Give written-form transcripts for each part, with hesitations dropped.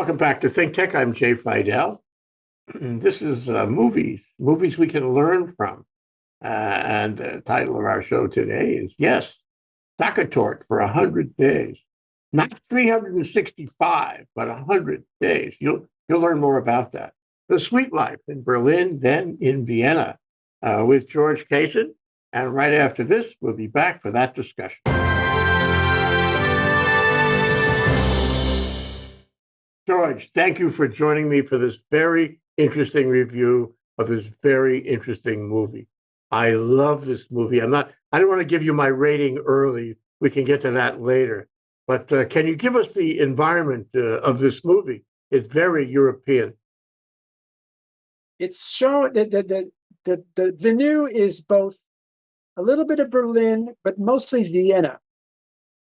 Welcome back to ThinkTech. I'm Jay Fidell. This is movies we can learn from. And the title of our show today is, yes, Sachertorte for 100 days. Not 365, but 100 days. You'll learn more about that. The Sweet Life in Berlin, then in Vienna, with George Casen. And right after this, we'll be back for that discussion. George, thank you for joining me for this very interesting review of this very interesting movie. I love this movie. I don't want to give you my rating early. We can get to that later. But can you give us the environment of this movie? It's very European. It's shown that the venue is both a little bit of Berlin, but mostly Vienna.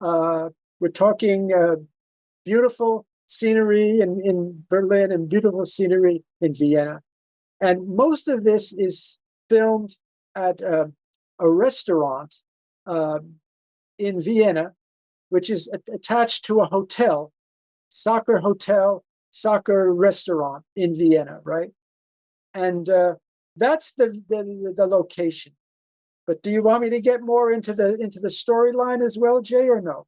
We're talking beautiful scenery in Berlin and beautiful scenery in Vienna. And most of this is filmed at a restaurant in Vienna, which is attached to a hotel, Sachertorte restaurant in Vienna, right? And that's the location. But do you want me to get more into the storyline as well, Jay, or no?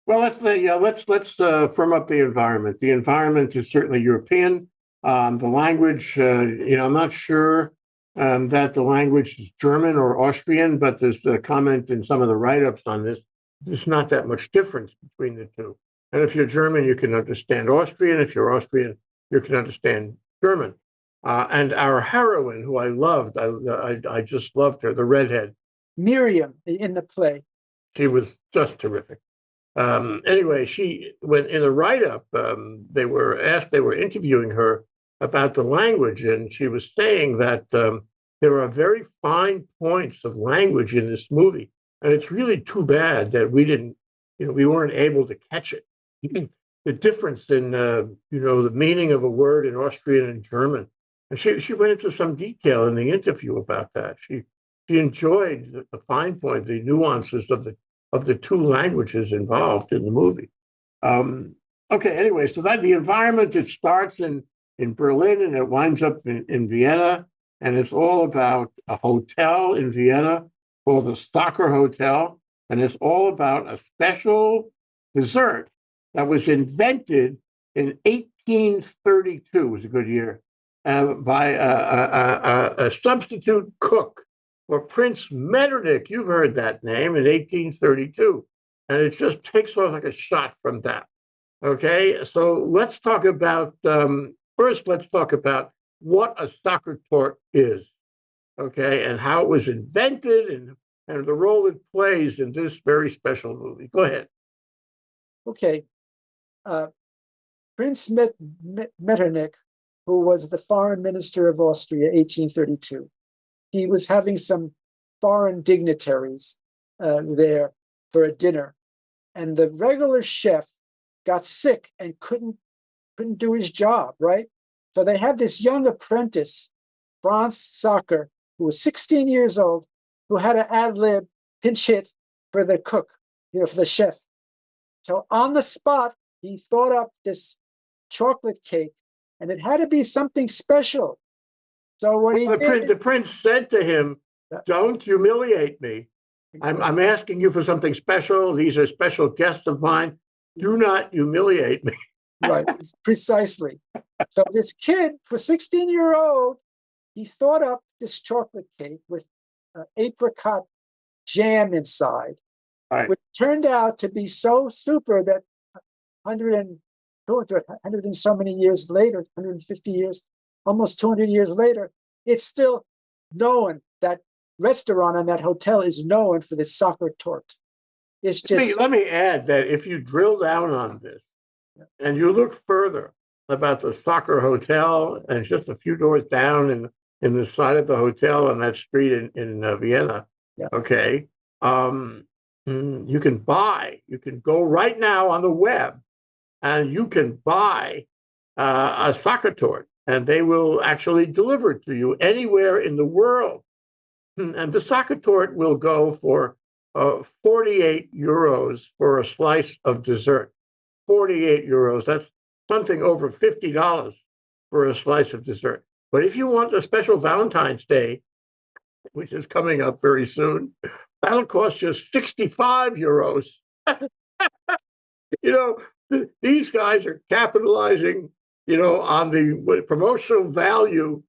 Well, let's firm up the environment. The environment is certainly European. The language, I'm not sure that the language is German or Austrian, but there's a comment in some of the write-ups on this. There's not that much difference between the two. And if you're German, you can understand Austrian. If you're Austrian, you can understand German. And our heroine, who I loved, I just loved her, the redhead. Miriam in the play. She was just terrific. Anyway, when in the write-up, they were interviewing her about the language, and she was saying that there are very fine points of language in this movie, and it's really too bad that we weren't able to catch it. The difference in, the meaning of a word in Austrian and German. And she went into some detail in the interview about that. She enjoyed the fine point, the nuances of the two languages involved in the movie. Okay, anyway, so that the environment, it starts in Berlin and it winds up in Vienna, and it's all about a hotel in Vienna called the Sacher Hotel, and it's all about a special dessert that was invented in 1832, was a good year, by a substitute cook for Prince Metternich. You've heard that name, in 1832. And it just takes off like a shot from that. Okay, so let's talk about, first, let's talk about what a Sachertorte is, okay, and how it was invented and the role it plays in this very special movie. Go ahead. Okay. Prince Metternich, who was the foreign minister of Austria, 1832. He was having some foreign dignitaries there for a dinner, and the regular chef got sick and couldn't do his job, right? So they had this young apprentice, Franz Sacher, who was 16 years old, who had an ad lib pinch hit for the cook, for the chef. So on the spot, he thought up this chocolate cake, and it had to be something special. So what the prince said to him, "Don't humiliate me. I'm asking you for something special. These are special guests of mine. Do not humiliate me." Right, precisely. So this kid, for 16-year-old, he thought up this chocolate cake with apricot jam inside, right, which turned out to be so super that 100 and so many years later, 150 years, almost 200 years later, it's still known. That restaurant and that hotel is known for the Sachertorte. It's just. Let me add that if you drill down on this and you look further about the Sacher Hotel, and just a few doors down in the side of the hotel on that street in Vienna, okay, you can go right now on the web and you can buy a Sachertorte, and they will actually deliver it to you anywhere in the world. And the Sachertorte will go for 48 euros for a slice of dessert. 48 euros. something over $50 for a slice of dessert. But if you want a special Valentine's Day, which is coming up very soon, that'll cost just 65 euros. These guys are capitalizing, on the promotional value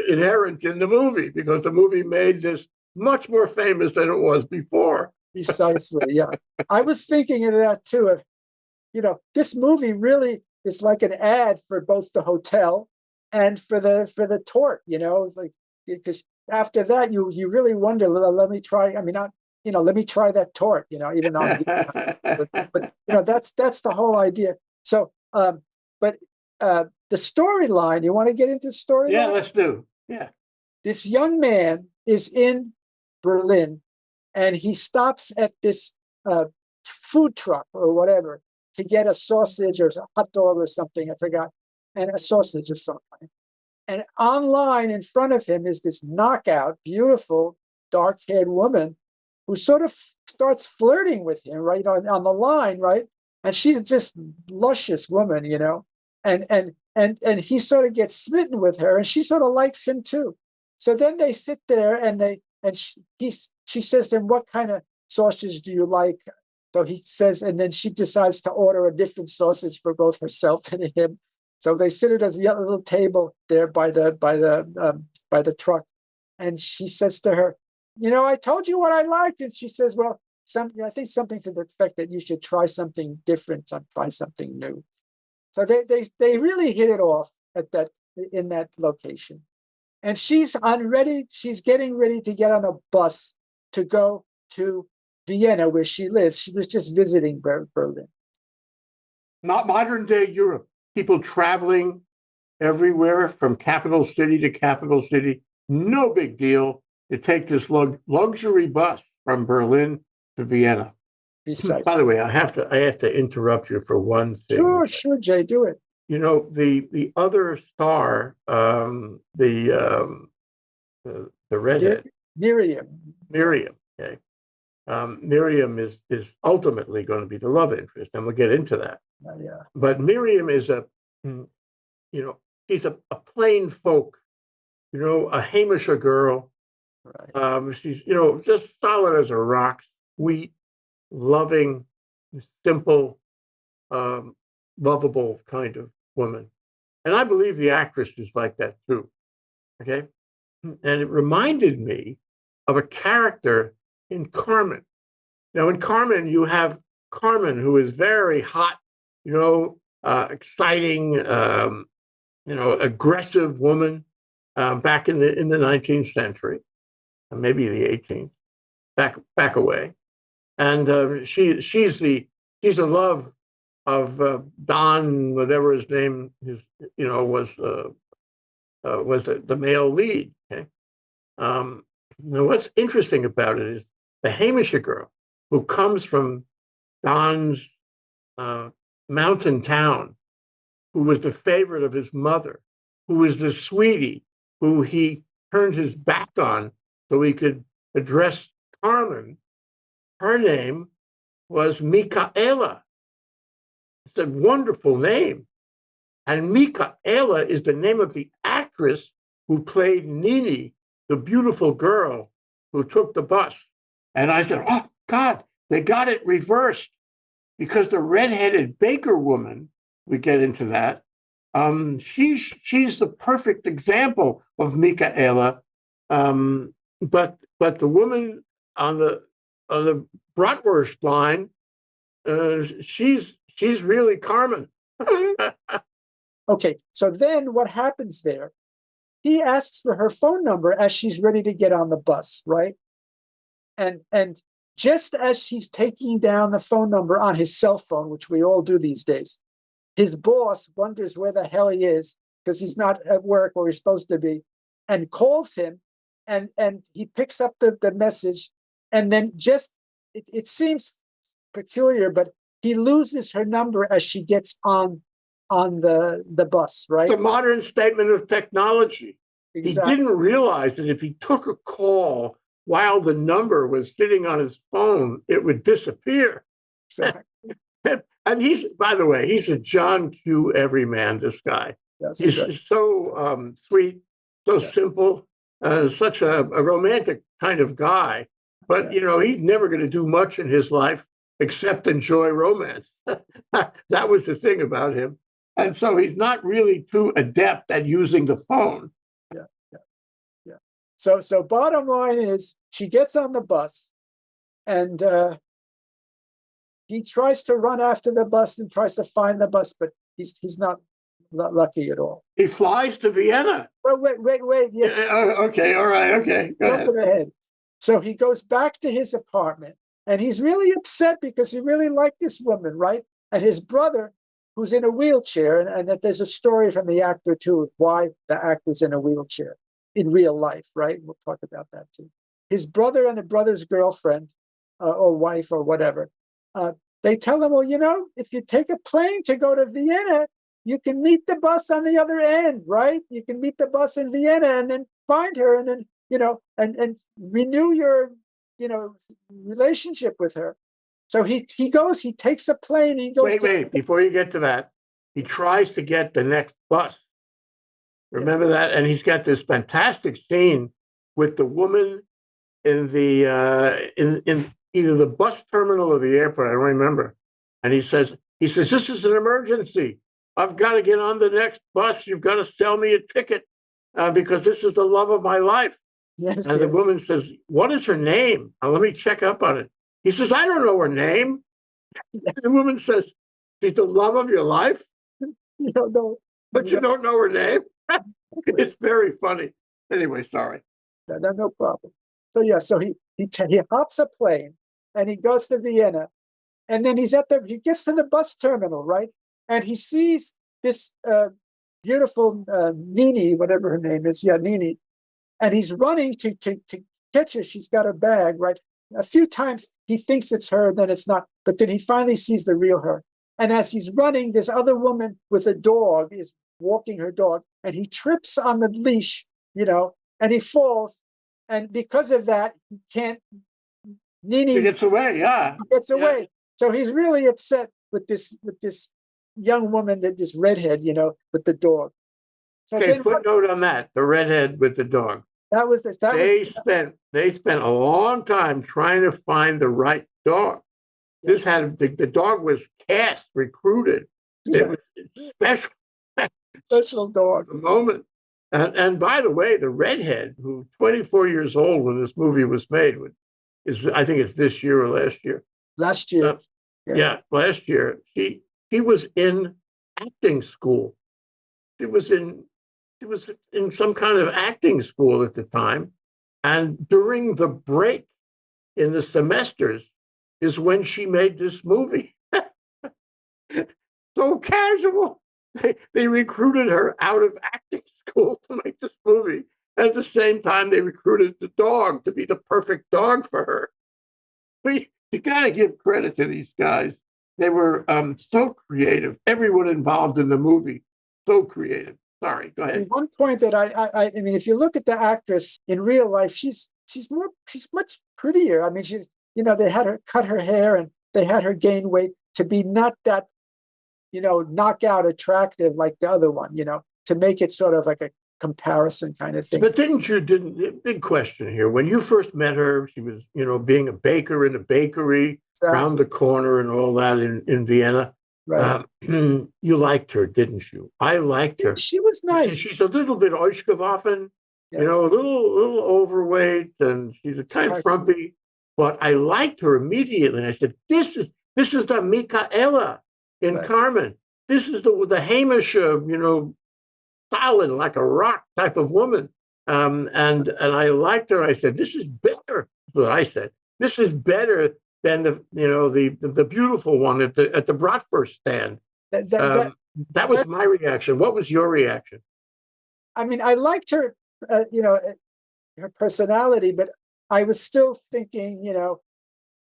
inherent in the movie, because the movie made this much more famous than it was before. Precisely, yeah. I was thinking of that too. This movie really is like an ad for both the hotel and for the tort. Like, because after that, you really wonder. Let me try. I mean, not let me try that tort. Even though, but that's the whole idea. So, but the storyline. You want to get into the storyline? Yeah, let's do. Yeah. This young man is in Berlin, and he stops at this food truck or whatever to get a sausage or a hot dog or something, I forgot, and a sausage of some kind. And online in front of him is this knockout, beautiful, dark-haired woman who sort of starts flirting with him, right, on the line, right? And she's just luscious woman, and he sort of gets smitten with her, and she sort of likes him too. So then they sit there, and she says to him, "What kind of sausage do you like?" So he says, and then she decides to order a different sausage for both herself and him. So they sit at a little table there by the truck, and she says to her, "I told you what I liked." And she says, "Well, I think something to the effect that you should try something different, try something new." So they really hit it off in that location. And she's getting ready to get on a bus to go to Vienna, where she lives. She was just visiting Berlin. Not modern day Europe. People traveling everywhere from capital city to capital city. No big deal to take this luxury bus from Berlin to Vienna. Besides, by the way, I have to interrupt you for one thing. Sure, Jay, do it. The other star, the redhead, Miriam. Okay. Miriam is ultimately going to be the love interest, and we'll get into that. Yeah. But Miriam is she's a plain folk, a Hamisher girl. Right. She's, just solid as a rock, sweet, loving, simple, lovable kind of woman. And I believe the actress is like that too. Okay. And it reminded me of a character in Carmen. Now, in Carmen, you have Carmen, who is very hot, exciting, aggressive woman back in the 19th century, maybe the 18th, back away, and she's the love of Don, whatever his name is, was the male lead. Okay. What's interesting about it is the Hamisher girl, who comes from Don's mountain town, who was the favorite of his mother, who was the sweetie, who he turned his back on so he could address Carmen. Her name was Michaela. It's a wonderful name. And Michaela is the name of the actress who played Nini, the beautiful girl who took the bus. And I said, oh, God, they got it reversed, because the redheaded baker woman, we get into that, she's the perfect example of Michaela. But the woman on the bratwurst line, she's really Carmen. Okay, so then what happens there? He asks for her phone number as she's ready to get on the bus, right? And just as she's taking down the phone number on his cell phone, which we all do these days, his boss wonders where the hell he is, because he's not at work where he's supposed to be, and calls him, and he picks up the message, and then it seems peculiar, but he loses her number as she gets on the bus, right? It's a modern statement of technology. Exactly. He didn't realize that if he took a call while the number was sitting on his phone, it would disappear. Exactly. And he's, by the way, he's a John Q. Everyman, this guy. Yes, He's so sweet, so simple, such a romantic kind of guy. But, he's never going to do much in his life except enjoy romance. That was the thing about him. And so he's not really too adept at using the phone. yeah, yeah, yeah. So bottom line is she gets on the bus and he tries to run after the bus and tries to find the bus, but he's not lucky at all. He flies to Vienna. Well, wait. Yes. Okay. All right. Okay. Go ahead. Ahead. So he goes back to his apartment and he's really upset because he really liked this woman, right? And his brother, who's in a wheelchair, and that there's a story from the actor too, why the actor's in a wheelchair in real life, right? We'll talk about that too. His brother and the brother's girlfriend or wife or whatever, they tell him, well, if you take a plane to go to Vienna, you can meet the bus on the other end, right? You can meet the bus in Vienna and then find her and then, and renew your, relationship with her. So he takes a plane, he goes. Wait, before you get to that, he tries to get the next bus. Remember that? And he's got this fantastic scene with the woman in the in either the bus terminal or the airport, I don't remember. And he says, this is an emergency. I've got to get on the next bus. You've got to sell me a ticket because this is the love of my life. Yes, and the woman says, what is her name? Let me check up on it. He says, I don't know her name. The woman says, she's the love of your life? You don't know. But you don't know her name? It's very funny. Anyway, sorry. No problem. So so he hops a plane and he goes to Vienna, and then he gets to the bus terminal, right? And he sees this beautiful Nini, whatever her name is, Nini, and he's running to catch her. She's got her bag, right? A few times he thinks it's her, then it's not, but then he finally sees the real her. And as he's running, this other woman with a dog is walking her dog, and he trips on the leash, and he falls. And because of that, he can't. Nini she gets away, Gets away. Yeah. So he's really upset with this young woman, this redhead, with the dog. So okay, footnote on that: the redhead with the dog. They spent a long time trying to find the right dog. Yeah. This had the dog was cast, recruited. Yeah. It was special dog. The moment. And by the way, the redhead, who 24 years old when this movie was made, I think it's this year or last year. Last year. Last year. She was in acting school. She was in some kind of acting school at the time. And during the break in the semesters is when she made this movie. So casual. They recruited her out of acting school to make this movie. At the same time, they recruited the dog to be the perfect dog for her. But you got to give credit to these guys. They were so creative. Everyone involved in the movie, so creative. Sorry, go ahead. One point that I mean, if you look at the actress in real life, she's much prettier. I mean, she's, they had her cut her hair and they had her gain weight to be not that, knockout attractive like the other one, to make it sort of like a comparison kind of thing. But big question here. When you first met her, she was, being a baker in a bakery around the corner and all that in Vienna. Right. You liked her, didn't you? I liked her. She was nice. She's a little bit Oishkowaffen, a little overweight, and she's a kind of frumpy. But I liked her immediately. And I said, this is the Michaela in Carmen. This is the Hamish, solid, like a rock type of woman. And I liked her. I said, this is better. That's what I said. This is better than the beautiful one at the bratwurst stand. That was my reaction. What was your reaction? I mean, I liked her, her personality, but I was still thinking,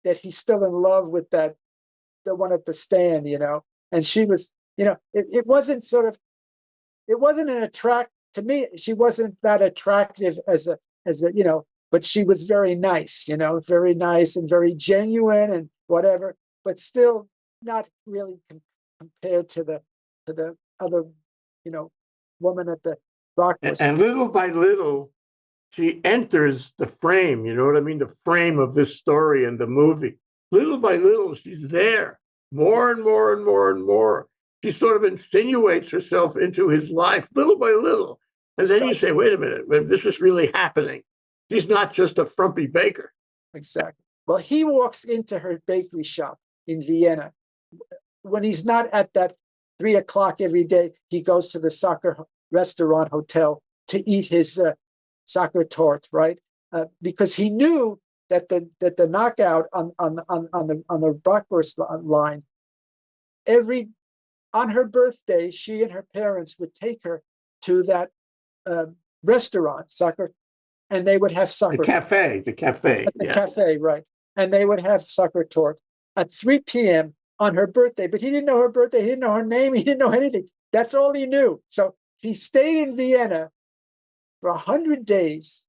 that he's still in love with the one at the stand, and she was, it wasn't an attract to me. She wasn't that attractive as a, but she was very nice, very nice and very genuine and whatever. But still, not really compared to the other, woman at the Rockwas. And little by little, she enters the frame. You know what I mean? The frame of this story and the movie. Little by little, she's there more and more and more and more. She sort of insinuates herself into his life little by little. And then you say, wait a minute, this is really happening. She's not just a frumpy baker. Exactly. Well, he walks into her bakery shop in Vienna. When he's not at that 3 o'clock every day, he goes to the soccer restaurant hotel to eat his Sachertorte, right? Because he knew that the knockout on the bratwurst line, on her birthday, she and her parents would take her to that restaurant, and they would have The cafe, cafe, right? And they would have Sachertorte at 3 p.m. on her birthday. But he didn't know her birthday. He didn't know her name. He didn't know anything. That's all he knew. So he stayed in Vienna for 100 days.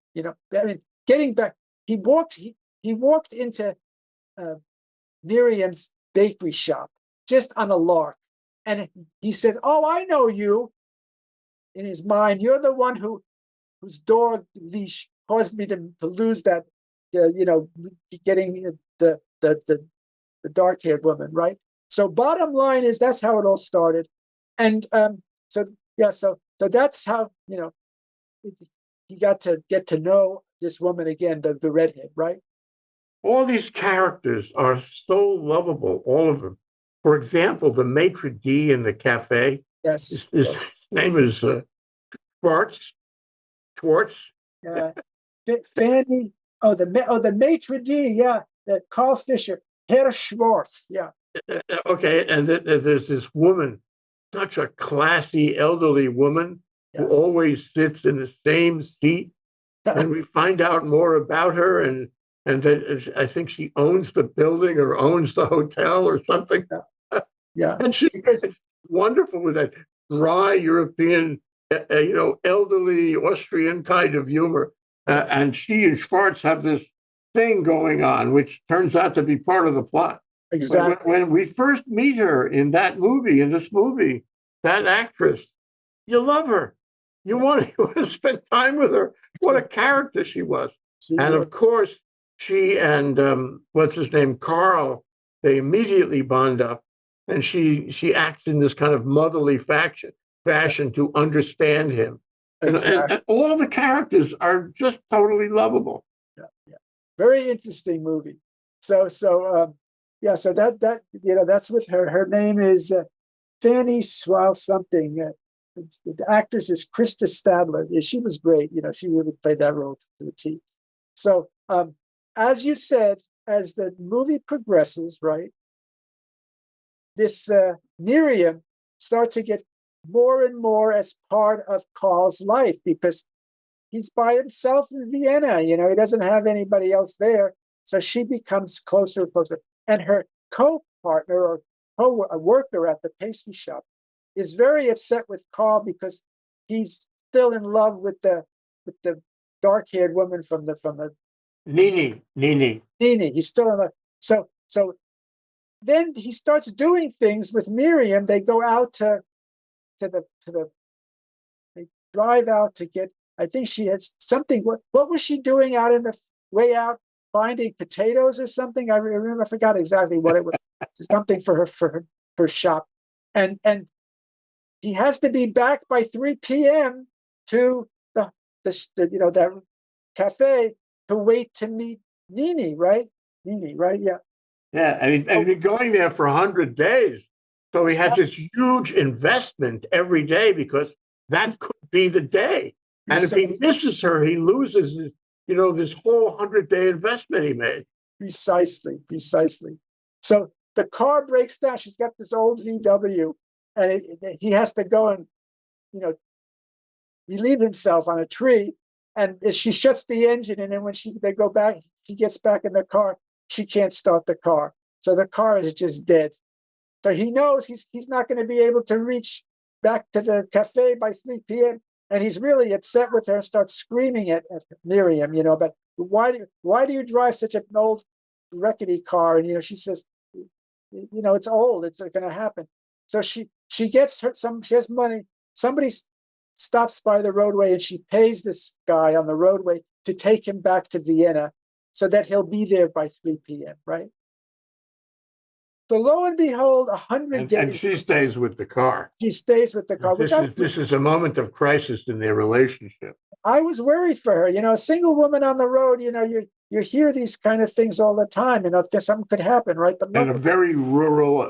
Getting back, he walked into Miriam's bakery shop just on a lark, and he said, "Oh, I know you." In his mind, you're the one whose dog leash caused me to lose that, getting the dark-haired woman, right? So bottom line is that's how it all started, and so that's how he got to get to know this woman again, the redhead, right? All these characters are so lovable, all of them. For example, the maitre d' in the cafe. Yes. His name is Schwartz. Fanny. The maitre d'. Yeah, Carl Fisher, Herr Schwartz. Yeah. Okay, and there's this woman, such a classy elderly woman who always sits in the same seat, and we find out more about her, and that I think she owns the building or owns the hotel or something. Yeah. And she's wonderful with that dry European, elderly Austrian kind of humor. And she and Schwartz have this thing going on, which turns out to be part of the plot. Exactly. When we first meet her in this movie, that actress, you love her. You want to spend time with her. What a character she was. And of course, she and what's his name, Carl, they immediately bond up, and she acts in this kind of motherly fashion to understand him. Exactly. And all the characters are just totally lovable. Yeah. Very interesting movie. So that that's with her. Her name is Fanny Swal something. The actress is Krista Stadler. Yeah, she was great. She really played that role to the T. So as you said, as the movie progresses, right, this Miriam starts to get more and more as part of Carl's life because he's by himself in Vienna. He doesn't have anybody else there. So she becomes closer and closer. And her co-partner or co-worker at the pastry shop is very upset with Carl because he's still in love with the dark-haired woman from the Nini. He's still in love. So then he starts doing things with Miriam. They go out to they drive out to get. I think she had something. What was she doing out in the way out? Finding potatoes or something. I remember. I forgot exactly what it was. Something for her shop, and he has to be back by 3 p.m. to the that cafe to wait to meet Nini, right? Yeah. Yeah, and he's been going there for 100 days. So he has this huge investment every day because that could be the day. And if he misses her, he loses this whole 100-day investment he made. Precisely. So the car breaks down. She's got this old VW, and he has to go and, relieve himself on a tree. And she shuts the engine, and then when they go back, he gets back in the car. She can't start the car, so the car is just dead. So he knows he's not going to be able to reach back to the cafe by 3 p.m. And he's really upset with her and starts screaming at Miriam, but why do you drive such an old rickety car? And she says, it's old. It's going to happen. So she gets she has money. Somebody stops by the roadway and she pays this guy on the roadway to take him back to Vienna so that he'll be there by 3 p.m., right? So lo and behold, 100 And days, she stays with the car. she stays with the car. This is a moment of crisis in their relationship. I was worried for her. A single woman on the road, you hear these kind of things all the time, something could happen, right? But And a very rural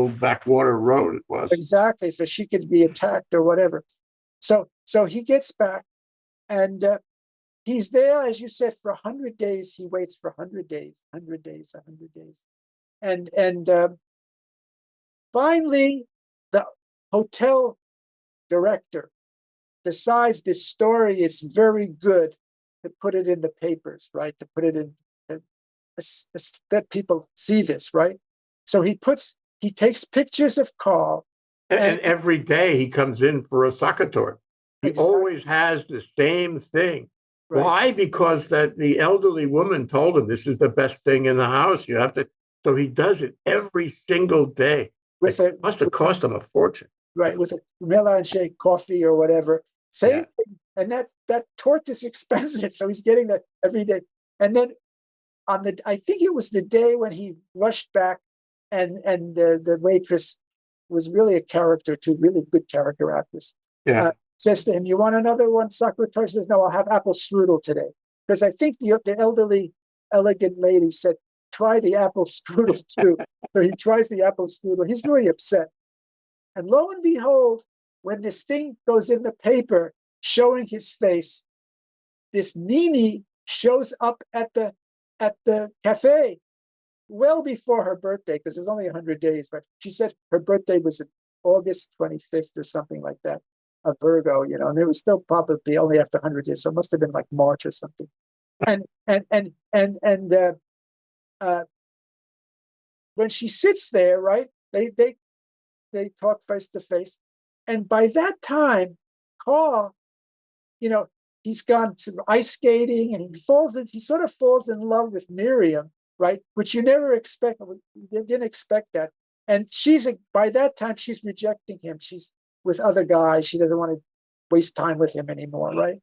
backwater road it was. Exactly. So she could be attacked or whatever. So he gets back and he's there, as you said, for 100 days. He waits for 100 days, 100 days, 100 days. And finally, the hotel director decides this story is very good to put it in the papers, right? To put it in, that people see this, right? So he takes pictures of Carl. And every day he comes in for a Sachertorte. He Exactly. always has the same thing. Right. Why? Because that the elderly woman told him this is the best thing in the house. You have to. So he does it every single day. It must have cost him a fortune. Right, with a melange coffee or whatever. Same thing. And that torte is expensive, so he's getting that every day. And then I think it was the day when he rushed back, and the waitress was really a character too, really good character actress. Yeah. Says to him, "You want another one?" Sachertorte says, "No, I'll have apple strudel today." Because I think the elderly, elegant lady said, "Try the apple strudel too." So he tries the apple strudel. He's really upset. And lo and behold, when this thing goes in the paper showing his face, this Nini shows up at the cafe well before her birthday, because it was only 100 days, but she said her birthday was August 25th or something like that, a Virgo, and it was still probably only after 100 days, so it must have been like March or something. And when she sits there, right, they talk face to face. And by that time, Carl, he's gone to ice skating and he sort of falls in love with Miriam, right? Which you never expect. You didn't expect that. And by that time, she's rejecting him. She's with other guys. She doesn't want to waste time with him anymore, right?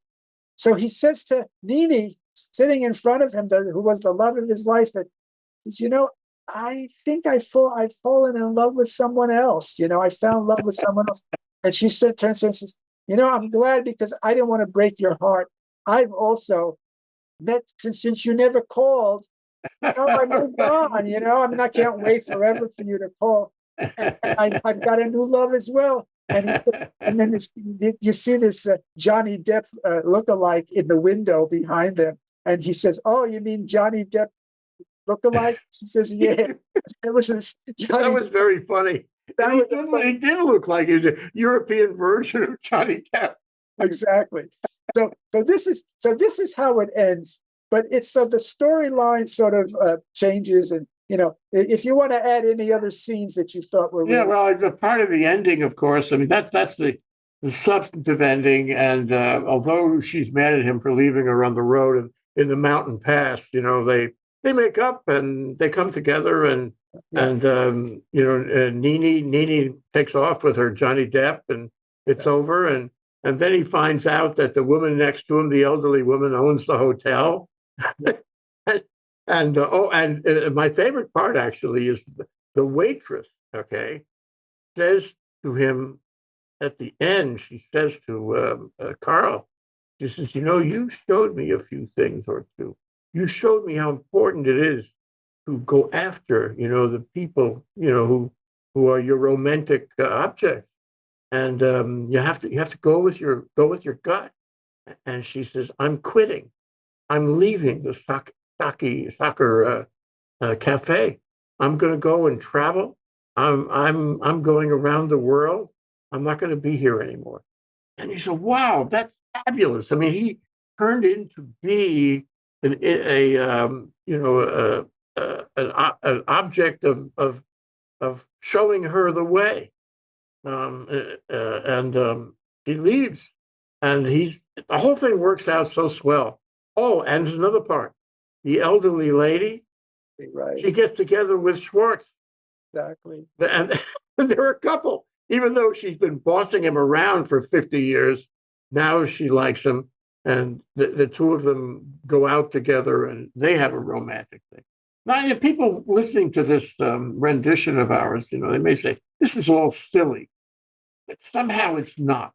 So he says to Nini, sitting in front of him, who was the love of his life, that, I think I've fallen in love with someone else. I found love with someone else. And she turns and says, I'm glad, because I didn't want to break your heart. I've also met, since you never called, I moved on, I can't wait forever for you to call. And I've got a new love as well. And then you see this Johnny Depp lookalike in the window behind them. And he says, "Oh, you mean Johnny Depp lookalike?" She says, "Yeah." It was That was very funny. He did look like he was a European version of Johnny Depp. Exactly. So this is how it ends. But it's so the storyline sort of changes, and if you want to add any other scenes that you thought were really... well, the part of the ending, of course. I mean, that's the substantive ending. And although she's mad at him for leaving her on the road and in the mountain pass, they make up and they come together, and Nini takes off with her Johnny Depp, and it's over. And then he finds out that the woman next to him, the elderly woman, owns the hotel. and my favorite part actually is the waitress. Okay, says to him at the end, she says to Carl, she says, "You showed me a few things or two. You showed me how important it is to go after, the people, who are your romantic objects, and you have to go with your gut." And she says, "I'm quitting. I'm leaving the soccer cafe. I'm going to go and travel. I'm going around the world. I'm not going to be here anymore." And he said, "Wow, that's fabulous." I mean, he turned into be an object of showing her the way, and he leaves, and the whole thing works out so swell. Oh, and there's another part: the elderly lady right. She gets together with Schwartz, Exactly. and they're a couple. Even though she's been bossing him around for 50 years, now she likes him, and the two of them go out together, and they have a romantic thing. Now, people listening to this rendition of ours, they may say this is all silly, but somehow it's not.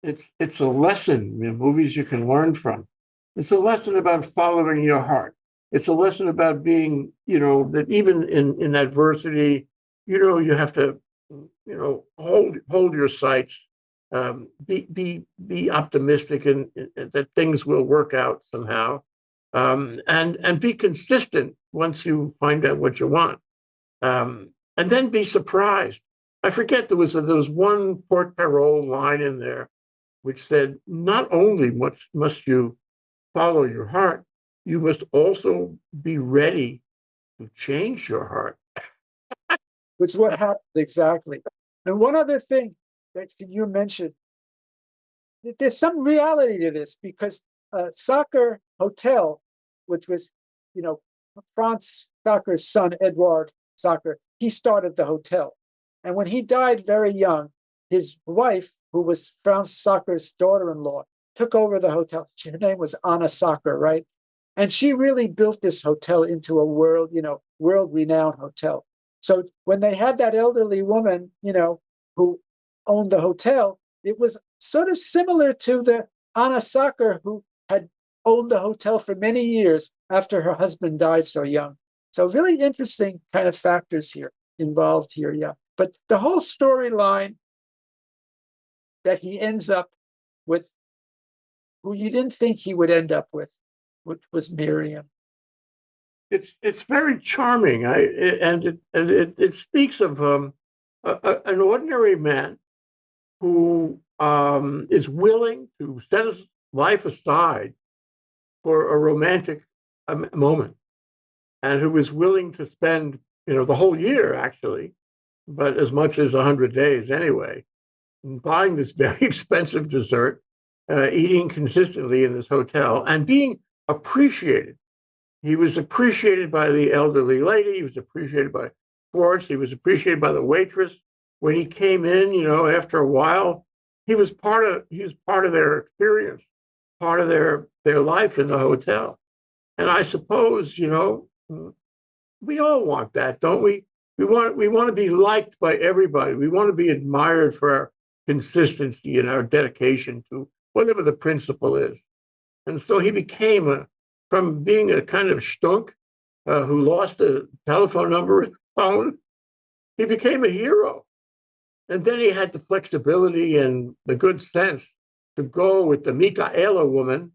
It's a lesson in movies you can learn from. It's a lesson about following your heart. It's a lesson about being, that even in adversity, you have to, hold your sights, be optimistic, and that things will work out somehow, and be consistent once you find out what you want, and then be surprised. I forget there was one Port Parole line in there which said, not only must you follow your heart, you must also be ready to change your heart. Which is what happened exactly. And one other thing that you mentioned, there's some reality to this because Sachertorte, which was, Franz Sacher's son, Edward Sacher, he started the hotel. And when he died very young, his wife, who was Franz Sacher's daughter-in-law, took over the hotel. Her name was Anna Sacher, right? And she really built this hotel into a world-renowned hotel. So when they had that elderly woman, who owned the hotel, it was sort of similar to the Anna Sacher who had owned the hotel for many years after her husband died so young. So really interesting kind of factors involved here, yeah. But the whole storyline that he ends up with, who you didn't think he would end up with, which was Miriam. It's very charming. It speaks of an ordinary man who is willing to set his life aside for a romantic moment, and who is willing to spend the whole year actually, but as much as 100 days anyway, buying this very expensive dessert, eating consistently in this hotel, and being appreciated. He was appreciated by the elderly lady. He was appreciated by Schwartz. He was appreciated by the waitress. When he came in, after a while, he was part of their experience, part of their life in the hotel. And I suppose, we all want that, don't we? We want to be liked by everybody. We want to be admired for our consistency and our dedication to whatever the principle is. And so he became from being a kind of stunk who lost a telephone number and phone, he became a hero. And then he had the flexibility and the good sense to go with the Michaela woman,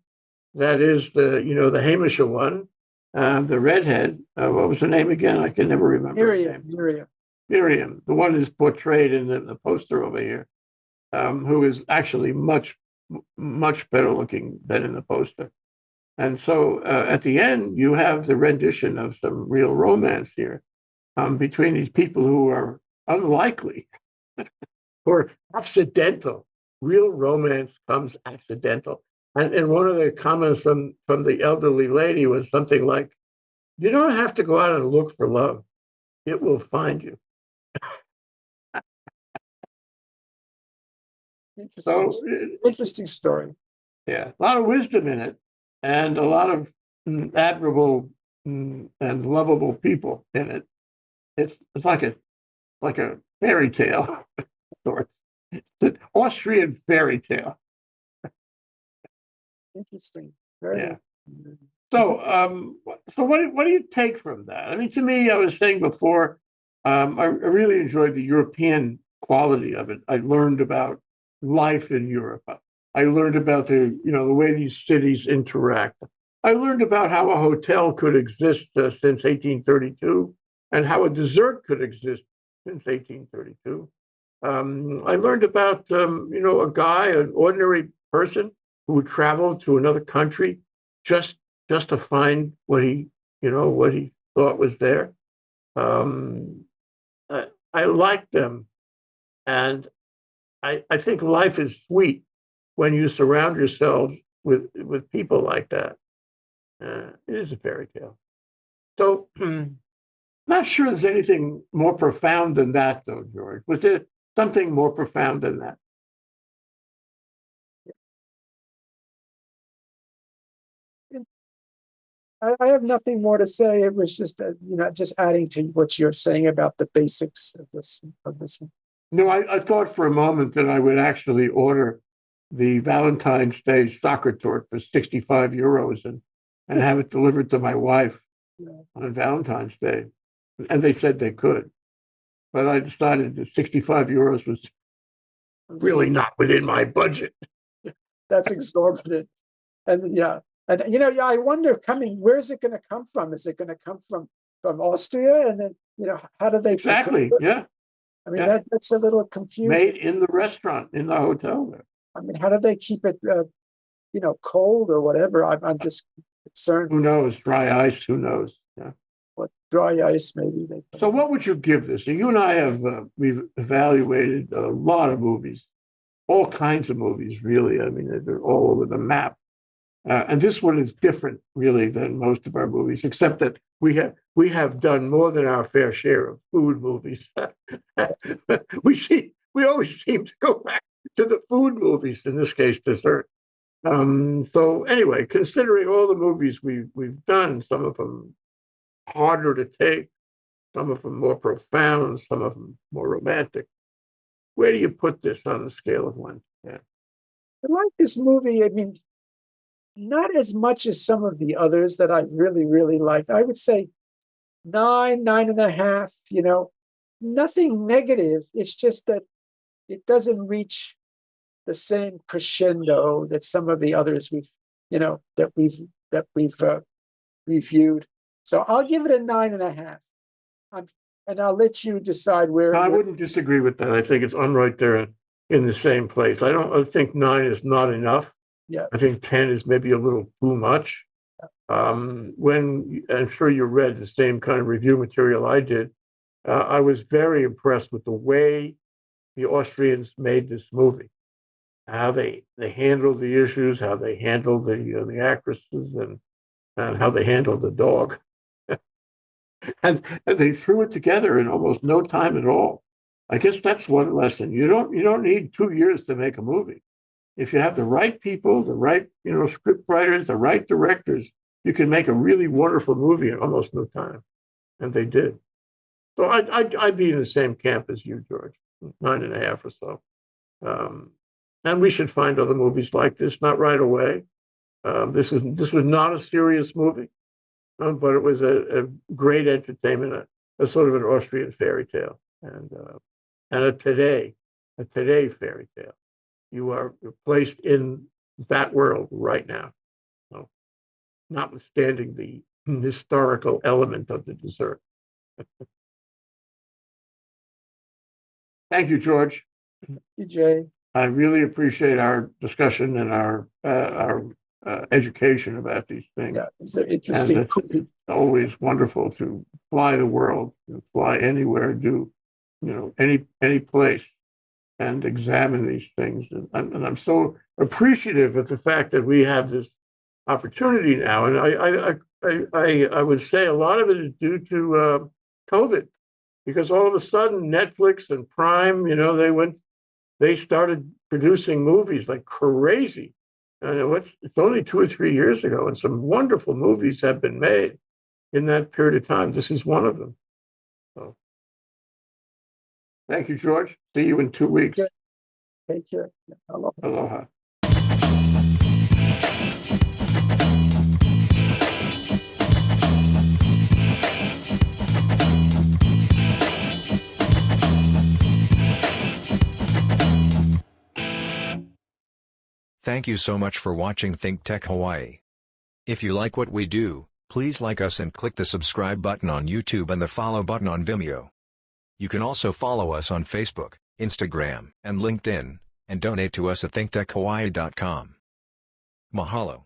that is the Hamisha one, the redhead. What was her name again? I can never remember. Miriam, the one who's portrayed in the poster over here, who is actually much, much better looking than in the poster. And so at the end, you have the rendition of some real romance here between these people who are unlikely or accidental. Real romance comes accidental. And one of the comments from the elderly lady was something like, "You don't have to go out and look for love. It will find you." Interesting story. Yeah, a lot of wisdom in it, and a lot of admirable and lovable people in it. It's like a fairy tale of sorts. It's an Austrian fairy tale. Interesting. Very. Yeah. So, what do you take from that? I mean, to me, I was saying before, I really enjoyed the European quality of it. I learned about life in Europe. I learned about the way these cities interact. I learned about how a hotel could exist since 1832, and how a dessert could exist since 1832. I learned about a guy, an ordinary person who would travel to another country just to find what he thought was there. I like them, and I think life is sweet when you surround yourselves with people like that. It is a fairy tale. So, not sure there's anything more profound than that, though, George. Was there something more profound than that? I have nothing more to say. It was just, just adding to what you're saying about the basics of this one. No, I thought for a moment that I would actually order the Valentine's Day Sachertorte for 65 euros and have it delivered to my wife on Valentine's Day. And they said they could. But I decided that 65 euros was really not within my budget. That's exorbitant. And I wonder where's it going to come from? Is it going to come from Austria? And then, how do they Exactly, yeah. I mean, that's a little confusing. Made in the restaurant, in the hotel there. I mean, how do they keep it, cold or whatever? I'm just concerned. Who knows? Dry ice, who knows? Yeah. What dry ice maybe they. So what would you give this? So you and I have, we've evaluated a lot of movies, all kinds of movies, really. I mean, they're all over the map. And this one is different, really, than most of our movies, except that we have done more than our fair share of food movies. We always seem to go back to the food movies, in this case, dessert. So anyway, considering all the movies we've done, some of them harder to take, some of them more profound, some of them more romantic. Where do you put this on the scale of 1 to 10? I like this movie. I mean, not as much as some of the others that I really, really liked. I would say 9.5, nothing negative. It's just that it doesn't reach the same crescendo that some of the others we've reviewed. So I'll give it a 9.5. And I'll let you decide where. I wouldn't disagree with that. I think it's right there in the same place. I think 9 is not enough. Yeah. I think 10 is maybe a little too much. When I'm sure you read the same kind of review material I did, I was very impressed with the way the Austrians made this movie, how they handled the issues, how they handled the actresses, and how they handled the dog, and they threw it together in almost no time at all. I guess that's one lesson. You don't need 2 years to make a movie. If you have the right people, the right script writers, the right directors, you can make a really wonderful movie in almost no time, and they did. So I'd be in the same camp as you, George, 9.5 or so. And we should find other movies like this, not right away. This was not a serious movie, but it was a great entertainment, a sort of an Austrian fairy tale, and a today fairy tale. You are placed in that world right now, so, notwithstanding the historical element of the dessert. Thank you, George. Thank you, Jay. I really appreciate our discussion and our education about these things. Yeah, it's interesting. And it's always wonderful to fly the world, to fly anywhere, do any place, and examine these things. And I'm so appreciative of the fact that we have this opportunity now. And I would say a lot of it is due to COVID, because all of a sudden Netflix and Prime, they started producing movies like crazy. And it's only 2 or 3 years ago, and some wonderful movies have been made in that period of time. This is one of them. So, thank you, George. See you in 2 weeks. Take care. Aloha. Aloha. Thank you so much for watching ThinkTech Hawaii. If you like what we do, please like us and click the subscribe button on YouTube and the follow button on Vimeo. You can also follow us on Facebook, Instagram, and LinkedIn, and donate to us at thinktechhawaii.com. Mahalo.